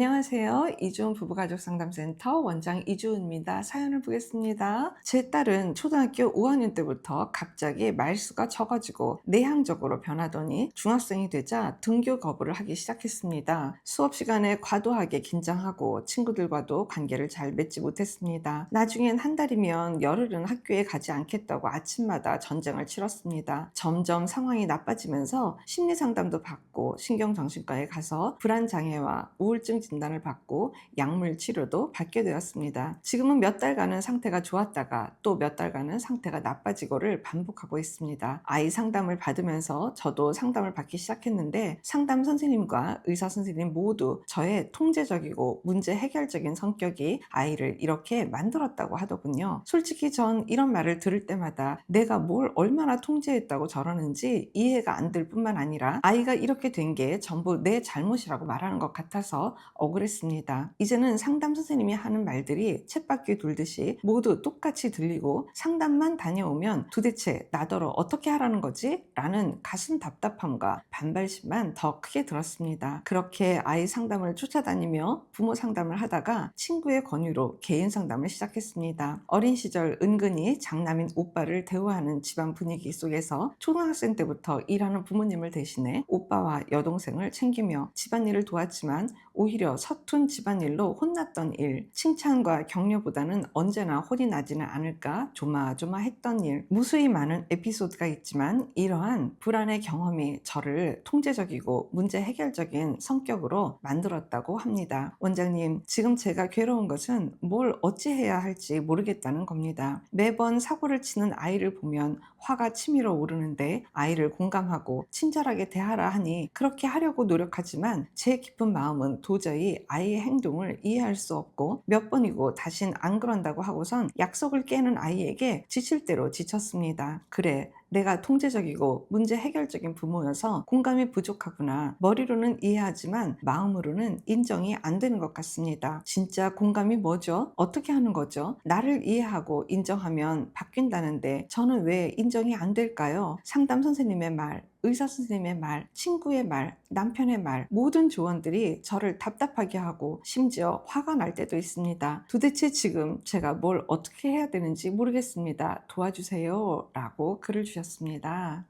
안녕하세요. 이주은 부부가족상담센터 원장 이주은입니다. 사연을 보겠습니다. 제 딸은 초등학교 5학년 때부터 갑자기 말수가 적어지고 내향적으로 변하더니 중학생이 되자 등교 거부를 하기 시작했습니다. 수업 시간에 과도하게 긴장하고 친구들과도 관계를 잘 맺지 못했습니다. 나중엔 한 달이면 열흘은 학교에 가지 않겠다고 아침마다 전쟁을 치렀습니다. 점점 상황이 나빠지면서 심리상담도 받고 신경정신과에 가서 불안장애와 우울증 진단을 받고 약물 치료도 받게 되었습니다. 지금은 몇 달간은 상태가 좋았다가 또 몇 달간은 상태가 나빠지고를 반복하고 있습니다. 아이 상담을 받으면서 저도 상담을 받기 시작했는데 상담 선생님과 의사 선생님 모두 저의 통제적이고 문제 해결적인 성격이 아이를 이렇게 만들었다고 하더군요. 솔직히 전 이런 말을 들을 때마다 내가 뭘 얼마나 통제했다고 저러는지 이해가 안 될 뿐만 아니라 아이가 이렇게 된 게 전부 내 잘못이라고 말하는 것 같아서 억울했습니다. 이제는 상담 선생님이 하는 말들이 쳇바퀴 돌듯이 모두 똑같이 들리고 상담만 다녀오면 도대체 나더러 어떻게 하라는 거지? 라는 가슴 답답함과 반발심만 더 크게 들었습니다. 그렇게 아이 상담을 쫓아다니며 부모 상담을 하다가 친구의 권유로 개인 상담을 시작했습니다. 어린 시절 은근히 장남인 오빠를 대우하는 집안 분위기 속에서 초등학생 때부터 일하는 부모님을 대신해 오빠와 여동생을 챙기며 집안일을 도왔지만 오히려 서툰 집안일로 혼났던 일, 칭찬과 격려보다는 언제나 혼이 나지는 않을까 조마조마했던 일, 무수히 많은 에피소드가 있지만 이러한 불안의 경험이 저를 통제적이고 문제 해결적인 성격으로 만들었다고 합니다. 원장님, 지금 제가 괴로운 것은 뭘 어찌해야 할지 모르겠다는 겁니다. 매번 사고를 치는 아이를 보면 화가 치밀어 오르는데 아이를 공감하고 친절하게 대하라 하니 그렇게 하려고 노력하지만 제 깊은 마음은 도저히 아이의 행동을 이해할 수 없고 몇 번이고 다신 안 그런다고 하고선 약속을 깨는 아이에게 지칠 대로 지쳤습니다. 그래, 내가 통제적이고 문제 해결적인 부모여서 공감이 부족하구나. 머리로는 이해하지만 마음으로는 인정이 안 되는 것 같습니다. 진짜 공감이 뭐죠? 어떻게 하는 거죠? 나를 이해하고 인정하면 바뀐다는데 저는 왜 인정이 안 될까요? 상담 선생님의 말, 의사 선생님의 말, 친구의 말, 남편의 말, 모든 조언들이 저를 답답하게 하고 심지어 화가 날 때도 있습니다. 도대체 지금 제가 뭘 어떻게 해야 되는지 모르겠습니다. 도와주세요. 라고 글을 주셨습니다.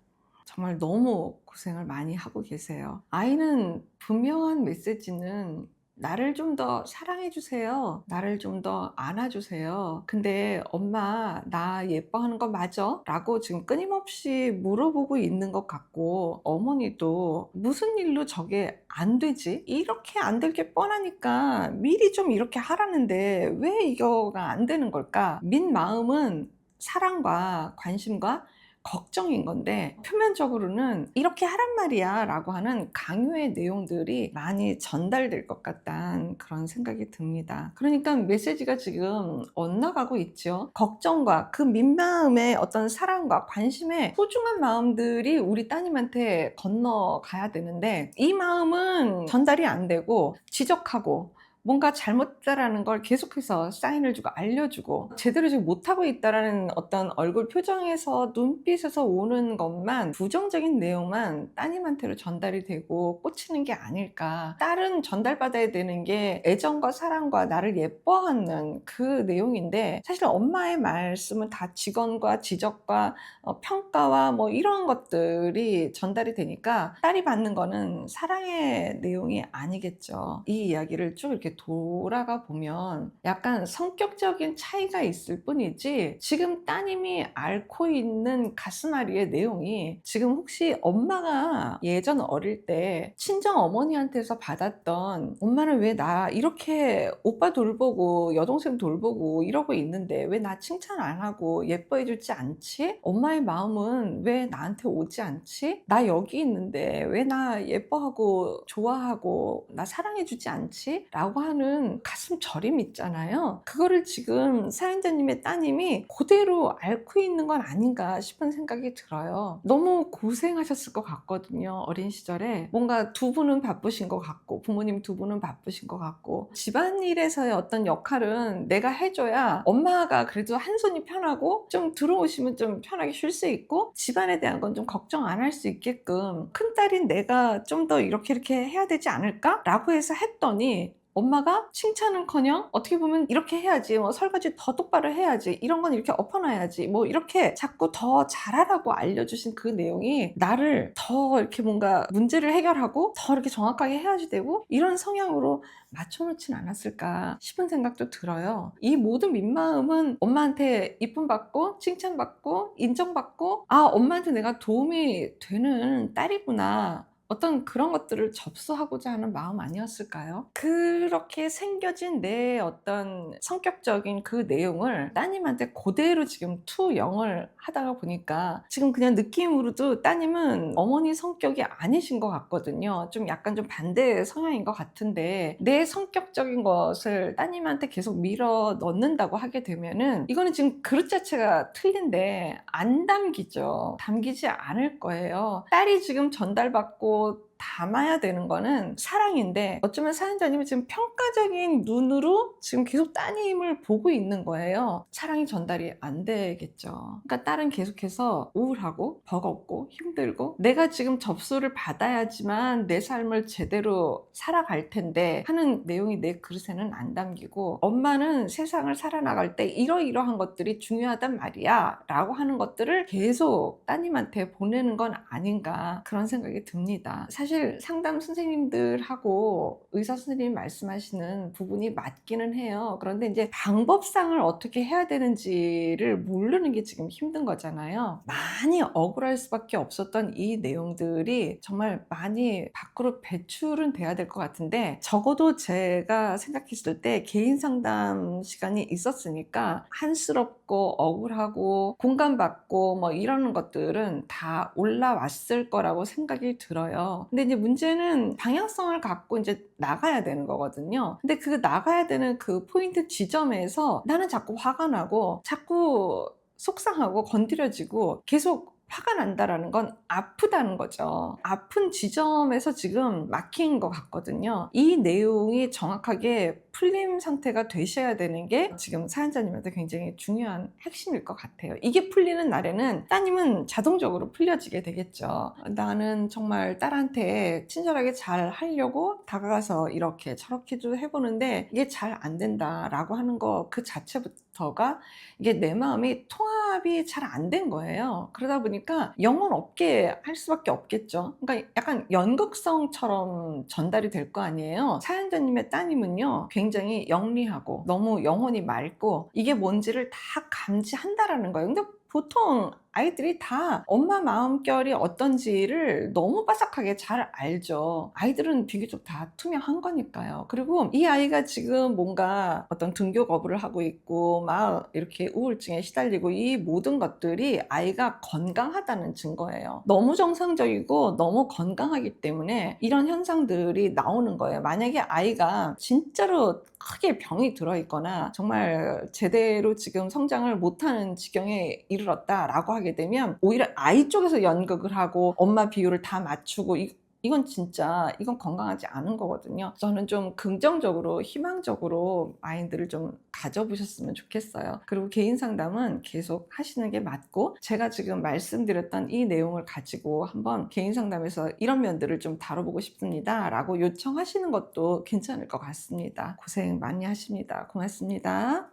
정말 너무 고생을 많이 하고 계세요. 아이는 분명한 메시지는 나를 좀 더 사랑해 주세요. 나를 좀 더 안아 주세요. 근데 엄마 나 예뻐하는 거 맞아? 라고 지금 끊임없이 물어보고 있는 것 같고 어머니도 무슨 일로 저게 안 되지? 이렇게 안 될 게 뻔하니까 미리 좀 이렇게 하라는데 왜 이거가 안 되는 걸까? 민 마음은 사랑과 관심과 걱정인 건데 표면적으로는 이렇게 하란 말이야 라고 하는 강요의 내용들이 많이 전달될 것 같다는 그런 생각이 듭니다. 그러니까 메시지가 지금 엇나가고 있죠. 걱정과 그 민마음의 어떤 사랑과 관심의 소중한 마음들이 우리 따님한테 건너가야 되는데 이 마음은 전달이 안 되고 지적하고 뭔가 잘못됐다라는 걸 계속해서 사인을 주고 알려주고 제대로 지금 못하고 있다라는 어떤 얼굴 표정에서 눈빛에서 오는 것만 부정적인 내용만 따님한테로 전달이 되고 꽂히는 게 아닐까. 딸은 전달받아야 되는 게 애정과 사랑과 나를 예뻐하는 그 내용인데 사실 엄마의 말씀은 다 직언과 지적과 평가와 뭐 이런 것들이 전달이 되니까 딸이 받는 거는 사랑의 내용이 아니겠죠. 이 이야기를 쭉 이렇게 돌아가 보면 약간 성격적인 차이가 있을 뿐이지 지금 따님이 앓고 있는 가슴앓이의 내용이 지금 혹시 엄마가 예전 어릴 때 친정 어머니한테서 받았던 엄마는 왜 나 이렇게 오빠 돌보고 여동생 돌보고 이러고 있는데 왜 나 칭찬 안 하고 예뻐해 주지 않지? 엄마의 마음은 왜 나한테 오지 않지? 나 여기 있는데 왜 나 예뻐하고 좋아하고 나 사랑해 주지 않지? 라고 하는 가슴 저림 있잖아요. 그거를 지금 사연자님의 따님이 그대로 앓고 있는 건 아닌가 싶은 생각이 들어요. 너무 고생하셨을 것 같거든요. 어린 시절에 뭔가 두 분은 바쁘신 것 같고 부모님 두 분은 바쁘신 것 같고 집안일에서의 어떤 역할은 내가 해줘야 엄마가 그래도 한 손이 편하고 좀 들어오시면 좀 편하게 쉴 수 있고 집안에 대한 건 좀 걱정 안 할 수 있게끔 큰딸인 내가 좀 더 이렇게 해야 되지 않을까? 라고 해서 했더니 엄마가 칭찬은커녕 어떻게 보면 이렇게 해야지, 뭐 설거지 더 똑바로 해야지, 이런 건 이렇게 엎어놔야지, 뭐 이렇게 자꾸 더 잘하라고 알려주신 그 내용이 나를 더 이렇게 뭔가 문제를 해결하고 더 이렇게 정확하게 해야지 되고 이런 성향으로 맞춰놓진 않았을까 싶은 생각도 들어요. 이 모든 민마음은 엄마한테 이쁨 받고 칭찬받고 인정받고, 아, 엄마한테 내가 도움이 되는 딸이구나, 어떤 그런 것들을 접수하고자 하는 마음 아니었을까요? 그렇게 생겨진 내 어떤 성격적인 그 내용을 따님한테 그대로 지금 투영을 하다가 보니까 지금 그냥 느낌으로도 따님은 어머니 성격이 아니신 것 같거든요. 좀 약간 좀 반대 성향인 것 같은데, 내 성격적인 것을 따님한테 계속 밀어 넣는다고 하게 되면은 이거는 지금 그릇 자체가 틀린데 안 담기죠. 담기지 않을 거예요. 딸이 지금 전달받고 담아야 되는 거는 사랑인데, 어쩌면 사연자님이 지금 평가적인 눈으로 지금 계속 따님을 보고 있는 거예요. 사랑이 전달이 안 되겠죠. 그러니까 딸은 계속해서 우울하고 버겁고 힘들고, 내가 지금 접수를 받아야지만 내 삶을 제대로 살아갈 텐데 하는 내용이 내 그릇에는 안 담기고, 엄마는 세상을 살아나갈 때 이러이러한 것들이 중요하단 말이야 라고 하는 것들을 계속 따님한테 보내는 건 아닌가, 그런 생각이 듭니다. 사실 상담 선생님들하고 의사 선생님이 말씀하시는 부분이 맞기는 해요. 그런데 이제 방법상을 어떻게 해야 되는지를 모르는 게 지금 힘든 거잖아요. 많이 억울할 수밖에 없었던 이 내용들이 정말 많이 밖으로 배출은 돼야 될 것 같은데, 적어도 제가 생각했을 때 개인 상담 시간이 있었으니까 한스럽고 억울하고 공감받고 뭐 이러는 것들은 다 올라왔을 거라고 생각이 들어요. 근데 이제 문제는 방향성을 갖고 이제 나가야 되는 거거든요. 근데 그 나가야 되는 그 포인트 지점에서 나는 자꾸 화가 나고 자꾸 속상하고 건드려지고 계속 화가 난다라는 건 아프다는 거죠. 아픈 지점에서 지금 막힌 것 같거든요. 이 내용이 정확하게 풀림 상태가 되셔야 되는 게 지금 사연자님한테 굉장히 중요한 핵심일 것 같아요. 이게 풀리는 날에는 따님은 자동적으로 풀려지게 되겠죠. 나는 정말 딸한테 친절하게 잘 하려고 다가가서 이렇게 저렇게도 해보는데 이게 잘 안 된다라고 하는 거 그 자체부터가 이게 내 마음이 통합이 잘 안 된 거예요. 그러다 보니까 영혼 없게 할 수밖에 없겠죠. 그러니까 약간 연극성처럼 전달이 될 거 아니에요. 사연자님의 따님은요, 굉장히 영리하고 너무 영혼이 맑고 이게 뭔지를 다 감지한다라는 거예요. 근데 보통 아이들이 다 엄마 마음결이 어떤지를 너무 빠삭하게 잘 알죠. 아이들은 비교적 다 투명한 거니까요. 그리고 이 아이가 지금 뭔가 어떤 등교 거부를 하고 있고 막 이렇게 우울증에 시달리고, 이 모든 것들이 아이가 건강하다는 증거예요. 너무 정상적이고 너무 건강하기 때문에 이런 현상들이 나오는 거예요. 만약에 아이가 진짜로 크게 병이 들어있거나 정말 제대로 지금 성장을 못하는 지경에 이르렀다라고 하게 되면 오히려 아이 쪽에서 연극을 하고 엄마 비율을 다 맞추고, 이건 진짜 이건 건강하지 않은 거거든요. 저는 좀 긍정적으로 희망적으로 마인드를 좀 가져보셨으면 좋겠어요. 그리고 개인 상담은 계속 하시는 게 맞고, 제가 지금 말씀드렸던 이 내용을 가지고 한번 개인 상담에서 이런 면들을 좀 다뤄보고 싶습니다 라고 요청하시는 것도 괜찮을 것 같습니다. 고생 많이 하십니다. 고맙습니다.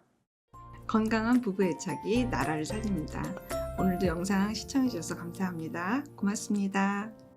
건강한 부부 애착이 나라를 살립니다. 오늘도 영상 시청해 주셔서 감사합니다. 고맙습니다.